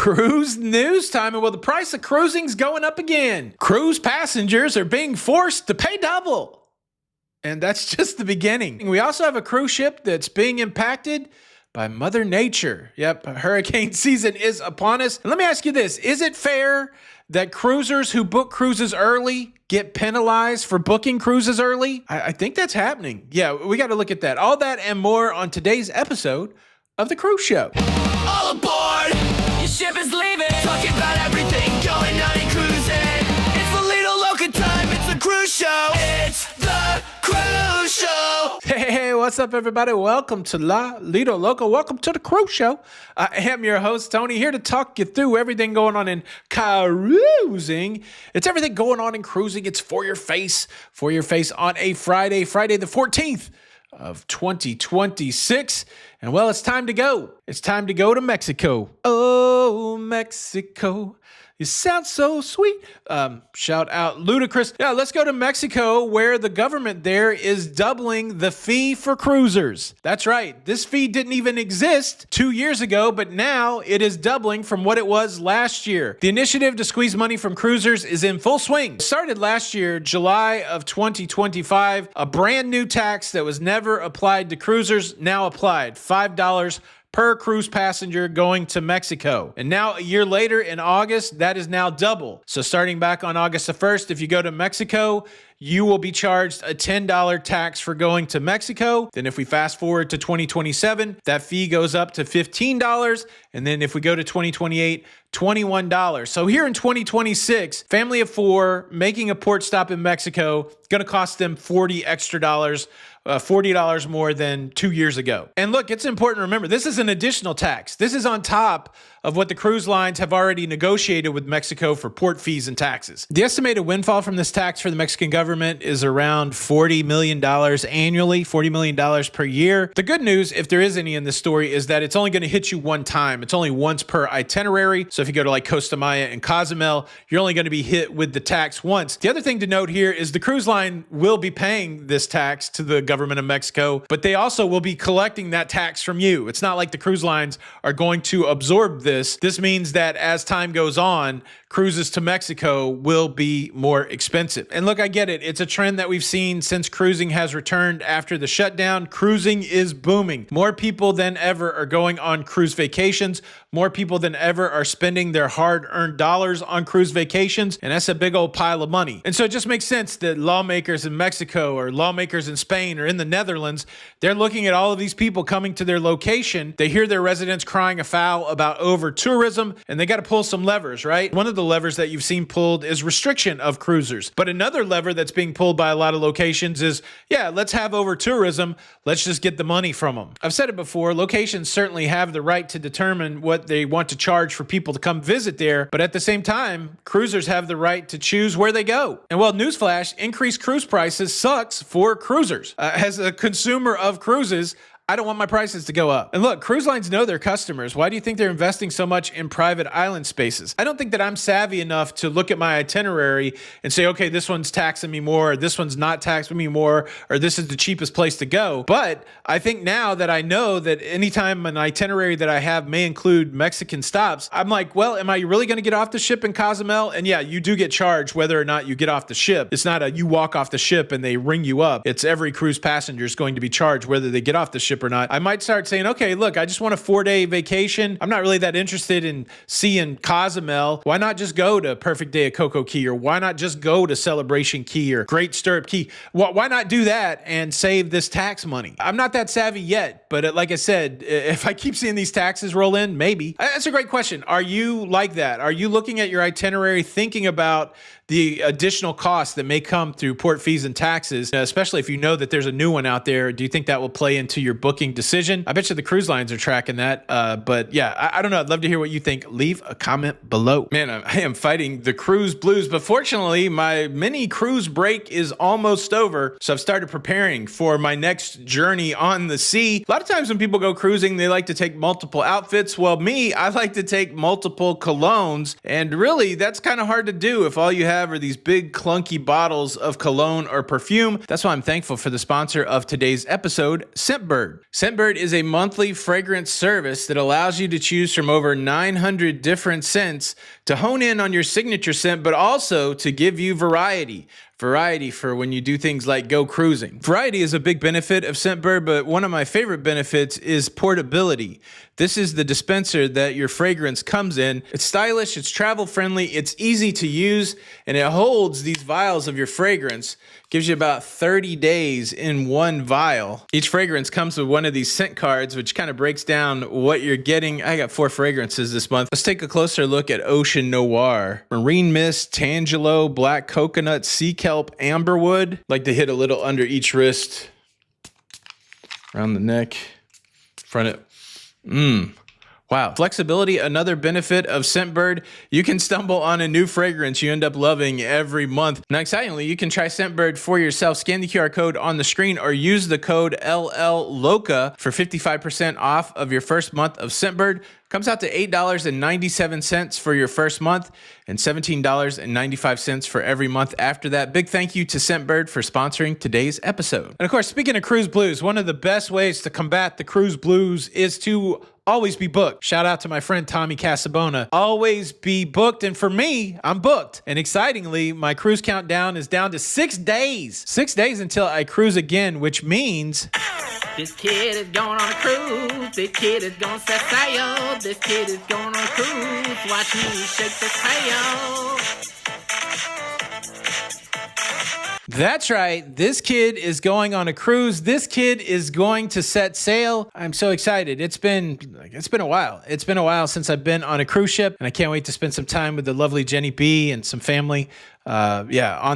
Cruise news time, and well, the price of cruising's going up again. Cruise passengers are being forced to pay double. And that's just the beginning. We also have a cruise ship that's being impacted by Mother Nature. Yep, hurricane season is upon us. And let me ask you this, is it fair that cruisers who book cruises early get penalized for booking cruises early? I think that's happening. Yeah, we got to look at that. All that and more on today's episode of The Cruise Show. All aboard! Your ship is leaving. Talking about everything going on in cruising. It's the Lido Loca time. It's the Cruise Show. It's the Cruise Show. Hey, what's up, everybody? Welcome to La Lido Loca. Welcome to The Cruise Show. I am your host, Tony, here to talk you through everything going on in cruising. It's everything going on in cruising. It's for your face on a Friday the 14th of 2026. And well, it's time to go. It's time to go to Mexico. Oh, Mexico. You sound so sweet. Shout out Ludacris. Yeah, let's go to Mexico, where the government there is doubling the fee for cruisers. That's right. This fee didn't even exist 2 years ago, but now it is doubling from what it was last year. The initiative to squeeze money from cruisers is in full swing. It started last year, July of 2025. A brand new tax that was never applied to cruisers, now applied. $5 per cruise passenger going to Mexico. And now a year later in August, that is now double. So starting back on August the 1st, if you go to Mexico, you will be charged a $10 tax for going to Mexico. Then if we fast forward to 2027, that fee goes up to $15. And then if we go to 2028, $21. So here in 2026, family of four making a port stop in Mexico, going to cost them $40 more than 2 years ago. And look, it's important to remember, this is an additional tax. This is on top of what the cruise lines have already negotiated with Mexico for port fees and taxes. The estimated windfall from this tax for the Mexican government is around $40 million annually, $40 million per year. The good news, if there is any in this story, is that it's only going to hit you one time. It's only once per itinerary. So if you go to like Costa Maya and Cozumel, you're only going to be hit with the tax once. The other thing to note here is the cruise line will be paying this tax to the government of Mexico, but they also will be collecting that tax from you. It's not like the cruise lines are going to absorb this. This means that as time goes on, cruises to Mexico will be more expensive. And look, I get it. It's a trend that we've seen since cruising has returned after the shutdown. Cruising is booming. More people than ever are going on cruise vacations. More people than ever are spending their hard-earned dollars on cruise vacations, and that's a big old pile of money. And so it just makes sense that lawmakers in Mexico or lawmakers in Spain or in the Netherlands, they're looking at all of these people coming to their location. They hear their residents crying afoul about over-tourism, and they got to pull some levers, right? One of the levers that you've seen pulled is restriction of cruisers. But another lever that's being pulled by a lot of locations is, yeah, let's have over-tourism. Let's just get the money from them. I've said it before, locations certainly have the right to determine what they want to charge for people to come visit there, but at the same time, cruisers have the right to choose where they go. And well, newsflash, increased cruise prices sucks for cruisers. As a consumer of cruises, I don't want my prices to go up. And look, cruise lines know their customers. Why do you think they're investing so much in private island spaces? I don't think that I'm savvy enough to look at my itinerary and say, okay, this one's taxing me more, or this one's not taxing me more, or this is the cheapest place to go. But I think now that I know that anytime an itinerary that I have may include Mexican stops, I'm like, well, am I really going to get off the ship in Cozumel? And yeah, you do get charged whether or not you get off the ship. It's not a you walk off the ship and they ring you up. It's every cruise passenger is going to be charged whether they get off the ship or not. I might start saying, okay, look, I just want a 4-day vacation. I'm not really that interested in seeing Cozumel. Why not just go to Perfect Day at Coco Key? Or why not just go to Celebration Key or Great Stirrup Key? Why not do that and save this tax money? I'm not that savvy yet, but like I said, if I keep seeing these taxes roll in, maybe. That's a great question. Are you like that? Are you looking at your itinerary thinking about the additional costs that may come through port fees and taxes, especially if you know that there's a new one out there? Do you think that will play into your booking decision? I bet you the cruise lines are tracking that. But yeah, I don't know. I'd love to hear what you think. Leave a comment below. Man, I am fighting the cruise blues, but fortunately, my mini cruise break is almost over. So I've started preparing for my next journey on the sea. A lot of of times when people go cruising, they like to take multiple outfits. Well, I like to take multiple colognes, and really that's kind of hard to do if all you have are these big clunky bottles of cologne or perfume. That's why I'm thankful for the sponsor of today's episode, Scentbird. Scentbird is a monthly fragrance service that allows you to choose from over 900 different scents to hone in on your signature scent, but also to give you variety. Variety for when you do things like go cruising. Variety is a big benefit of Scentbird, but one of my favorite benefits is portability. This is the dispenser that your fragrance comes in. It's stylish, it's travel friendly, it's easy to use, and it holds these vials of your fragrance. Gives you about 30 days in one vial. Each fragrance comes with one of these scent cards, which kind of breaks down what you're getting. I got 4 fragrances this month. Let's take a closer look at Ocean Noir, Marine Mist, Tangelo, Black Coconut, Sea Kelp, Amberwood. Like to hit a little under each wrist, around the neck, front of. Wow. Flexibility, another benefit of Scentbird. You can stumble on a new fragrance you end up loving every month. Now, excitingly, you can try Scentbird for yourself. Scan the QR code on the screen or use the code LLLOCA for 55% off of your first month of Scentbird. Comes out to $8.97 for your first month and $17.95 for every month after that. Big thank you to Scentbird for sponsoring today's episode. And of course, speaking of cruise blues, one of the best ways to combat the cruise blues is to always be booked. Shout out to my friend Tommy Casabona. Always be booked. And for me, I'm booked. And excitingly, my cruise countdown is down to 6 days. 6 days until I cruise again, which means... This kid is going on a cruise. This kid is going to set sail. This kid is going on a cruise. Watch me shake the tail. That's right. This kid is going on a cruise. This kid is going to set sail. I'm so excited. It's been a while. It's been a while since I've been on a cruise ship, and I can't wait to spend some time with the lovely Jenny B and some family. On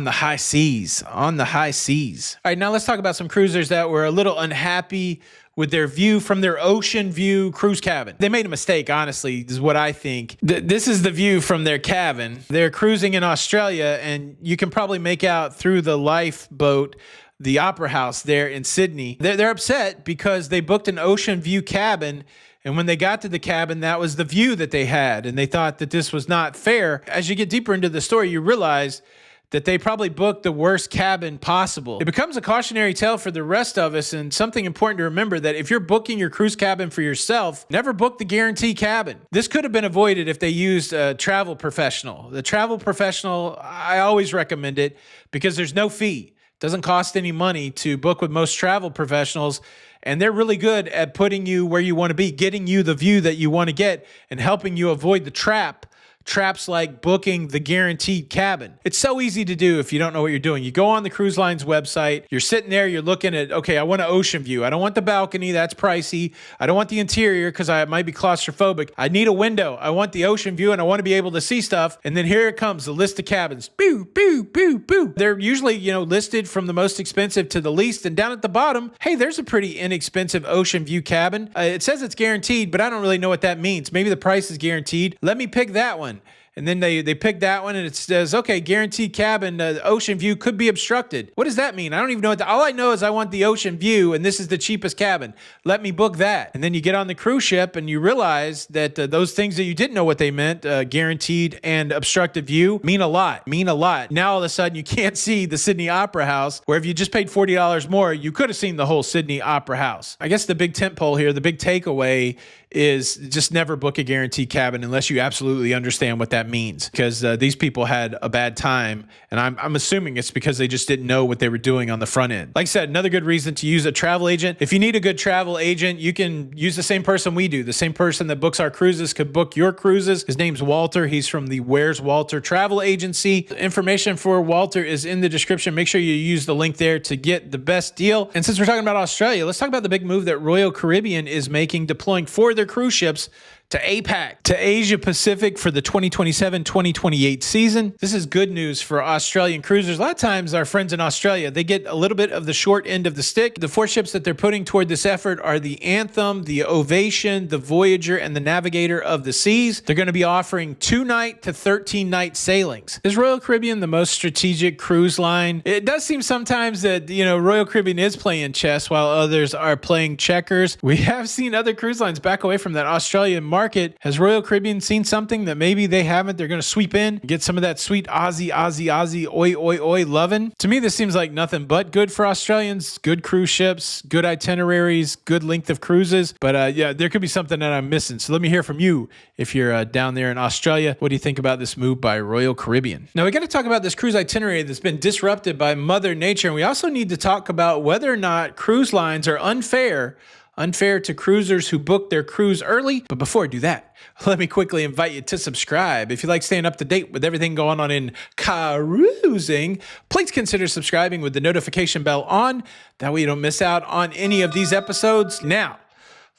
the high seas. On the high seas. All right, now let's talk about some cruisers that were a little unhappy with their view from their ocean view cruise cabin. They made a mistake, honestly, is what I think. This is the view from their cabin. They're cruising in Australia, and you can probably make out through the lifeboat the Opera House there in Sydney. They're upset because they booked an ocean view cabin, and when they got to the cabin, that was the view that they had, and they thought that this was not fair. As you get deeper into the story, you realize that they probably booked the worst cabin possible. It becomes a cautionary tale for the rest of us, and something important to remember, that if you're booking your cruise cabin for yourself, never book the guarantee cabin. This could have been avoided if they used a travel professional. The travel professional, I always recommend it because there's no fee. It doesn't cost any money to book with most travel professionals, and they're really good at putting you where you want to be, getting you the view that you want to get, and helping you avoid the traps like booking the guaranteed cabin. It's so easy to do if you don't know what you're doing. You go on the cruise line's website, you're sitting there, you're looking at, okay, I want an ocean view. I don't want the balcony, that's pricey. I don't want the interior because I might be claustrophobic. I need a window. I want the ocean view and I want to be able to see stuff. And then here it comes, the list of cabins. Boo, boo, boo, boo. They're usually, listed from the most expensive to the least. And down at the bottom, hey, there's a pretty inexpensive ocean view cabin. It says it's guaranteed, but I don't really know what that means. Maybe the price is guaranteed. Let me pick that one. And then they pick that one and it says, okay, guaranteed cabin, ocean view could be obstructed. What does that mean? I don't even know all I know is I want the ocean view and this is the cheapest cabin. Let me book that. And then you get on the cruise ship and you realize that those things that you didn't know what they meant, guaranteed and obstructed view, mean a lot. Now all of a sudden you can't see the Sydney Opera House, where if you just paid $40 more, you could have seen the whole Sydney Opera House. I guess the big tentpole here, the big takeaway is just never book a guaranteed cabin unless you absolutely understand what that means, because these people had a bad time, and I'm assuming it's because they just didn't know what they were doing on the front end. Like I said, another good reason to use a travel agent. If you need a good travel agent, you can use the same person we do. The same person that books our cruises could book your cruises. His name's Walter. He's from the Where's Walter Travel Agency. The information for Walter is in the description. Make sure you use the link there to get the best deal. And since we're talking about Australia, let's talk about the big move that Royal Caribbean is making, deploying 4 of their cruise ships to APAC, to Asia Pacific for the 2027-2028 season. This is good news for Australian cruisers. A lot of times our friends in Australia, they get a little bit of the short end of the stick. The 4 ships that they're putting toward this effort are the Anthem, the Ovation, the Voyager, and the Navigator of the Seas. They're going to be offering 2-night to 13-night sailings. Is Royal Caribbean the most strategic cruise line? It does seem sometimes that, Royal Caribbean is playing chess while others are playing checkers. We have seen other cruise lines back away from that Australian market. Has Royal Caribbean seen something that maybe they haven't? They're going to sweep in, get some of that sweet Aussie, oi lovin'. To me, this seems like nothing but good for Australians, good cruise ships, good itineraries, good length of cruises. But there could be something that I'm missing. So let me hear from you if you're down there in Australia. What do you think about this move by Royal Caribbean? Now, we got to talk about this cruise itinerary that's been disrupted by Mother Nature. And we also need to talk about whether or not cruise lines are unfair to cruisers who book their cruise early. But before I do that, let me quickly invite you to subscribe. If you like staying up to date with everything going on in cruising, please consider subscribing with the notification bell on. That way you don't miss out on any of these episodes. Now,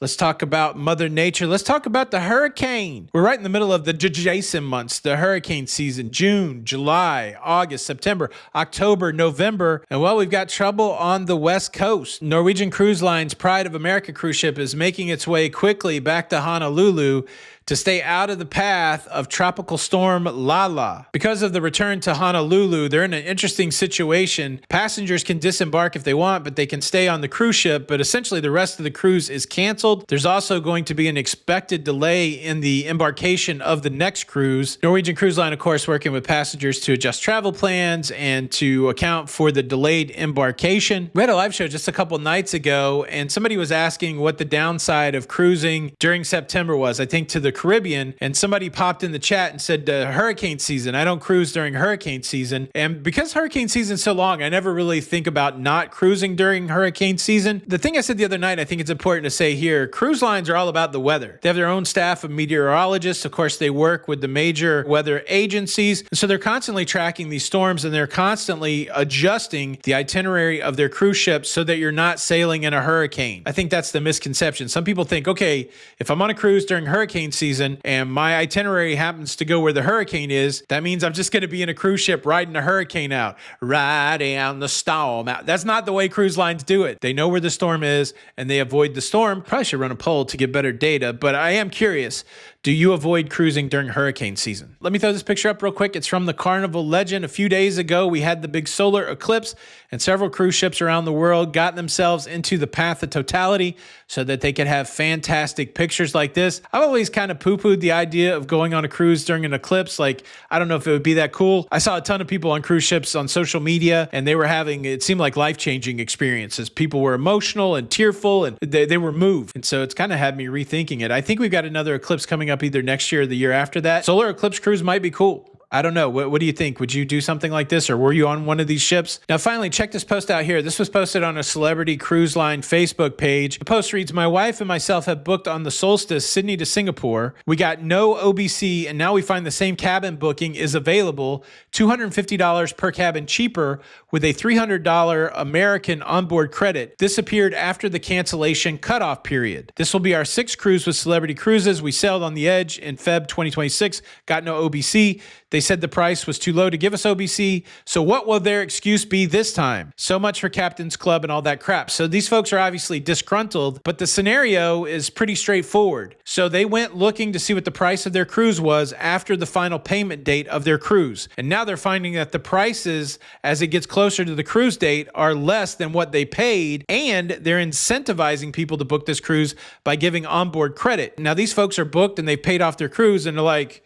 let's talk about Mother Nature. Let's talk about the hurricane. We're right in the middle of the Jason months, the hurricane season, June, July, August, September, October, November. And we've got trouble on the West Coast. Norwegian Cruise Line's Pride of America cruise ship is making its way quickly back to Honolulu to stay out of the path of Tropical Storm Lala. Because of the return to Honolulu, they're in an interesting situation. Passengers can disembark if they want, but they can stay on the cruise ship, but essentially the rest of the cruise is canceled. There's also going to be an expected delay in the embarkation of the next cruise. Norwegian Cruise Line, of course, working with passengers to adjust travel plans and to account for the delayed embarkation. We had a live show just a couple nights ago, and somebody was asking what the downside of cruising during September was, I think to the Caribbean, and somebody popped in the chat and said hurricane season. I don't cruise during hurricane season. And because hurricane season is so long, I never really think about not cruising during hurricane season. The thing I said the other night, I think it's important to say here, cruise lines are all about the weather. They have their own staff of meteorologists. Of course, they work with the major weather agencies. And so they're constantly tracking these storms, and they're constantly adjusting the itinerary of their cruise ships so that you're not sailing in a hurricane. I think that's the misconception. Some people think, okay, if I'm on a cruise during hurricane season and my itinerary happens to go where the hurricane is, that means I'm just going to be in a cruise ship riding a hurricane out, riding out the storm out. That's not the way cruise lines do it. They know where the storm is and they avoid the storm. Probably should run a poll to get better data, but I am curious. Do you avoid cruising during hurricane season? Let me throw this picture up real quick. It's from the Carnival Legend. A few days ago, we had the big solar eclipse, and several cruise ships around the world got themselves into the path of totality so that they could have fantastic pictures like this. I've always kind of poo-pooed the idea of going on a cruise during an eclipse. Like, I don't know if it would be that cool. I saw a ton of people on cruise ships on social media, and they were having, it seemed like life-changing experiences. People were emotional and tearful, and they were moved. And so it's kind of had me rethinking it. I think we've got another eclipse coming up either next year or the year after that. Solar eclipse cruise might be cool. I don't know. What do you think? Would you do something like this, or were you on one of these ships? Now, finally, check this post out here. This was posted on a Celebrity Cruise Line Facebook page. The post reads, "My wife and myself have booked on the Solstice, Sydney to Singapore. We got no OBC, and now we find the same cabin booking is available, $250 per cabin cheaper, with a $300 American onboard credit. This appeared after the cancellation cutoff period. This will be our 6th cruise with Celebrity Cruises. We sailed on the Edge in Feb 2026, got no OBC. They said the price was too low to give us OBC. So what will their excuse be this time? So much for Captain's Club and all that crap." So these folks are obviously disgruntled, but the scenario is pretty straightforward. So they went looking to see what the price of their cruise was after the final payment date of their cruise. And now they're finding that the prices, as it gets closer to the cruise date, are less than what they paid, and they're incentivizing people to book this cruise by giving onboard credit. Now these folks are booked and they've paid off their cruise, and they're like,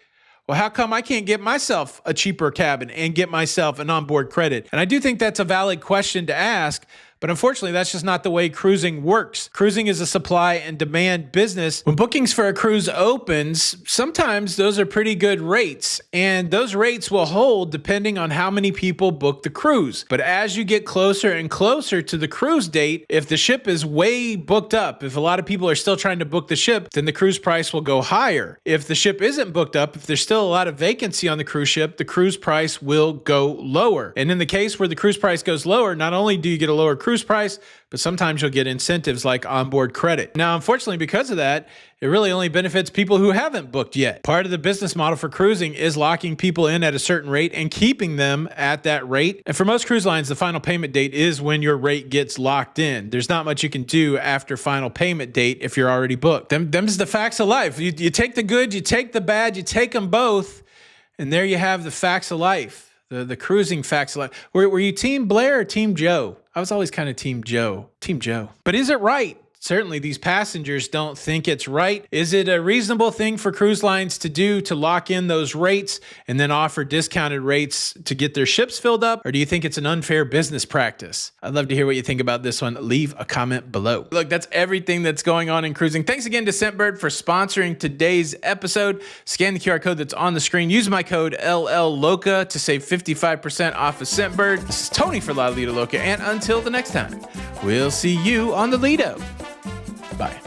well, how come I can't get myself a cheaper cabin and get myself an onboard credit? And I do think that's a valid question to ask, but unfortunately, that's just not the way cruising works. Cruising is a supply and demand business. When bookings for a cruise opens, sometimes those are pretty good rates, and those rates will hold depending on how many people book the cruise. But as you get closer and closer to the cruise date, if the ship is way booked up, if a lot of people are still trying to book the ship, then the cruise price will go higher. If the ship isn't booked up, if there's still a lot of vacancy on the cruise ship, the cruise price will go lower. And in the case where the cruise price goes lower, not only do you get a lower cruise cruise price, but sometimes you'll get incentives like onboard credit. Now, unfortunately, because of that, it really only benefits people who haven't booked yet. Part of the business model for cruising is locking people in at a certain rate and keeping them at that rate. And for most cruise lines, the final payment date is when your rate gets locked in. There's not much you can do after final payment date if you're already booked. Them's the facts of life. You take the good, you take the bad, you take them both, and there you have the facts of life. The cruising facts of life. Were you Team Blair or Team Joe? I was always kind of Team Joe. Team Joe. But is it right? Certainly, these passengers don't think it's right. Is it a reasonable thing for cruise lines to do to lock in those rates and then offer discounted rates to get their ships filled up? Or do you think it's an unfair business practice? I'd love to hear what you think about this one. Leave a comment below. Look, that's everything that's going on in cruising. Thanks again to Scentbird for sponsoring today's episode. Scan the QR code that's on the screen. Use my code LLLOCA to save 55% off of Scentbird. This is Tony for La Lita Loca, and until the next time, we'll see you on the Lido. Bye.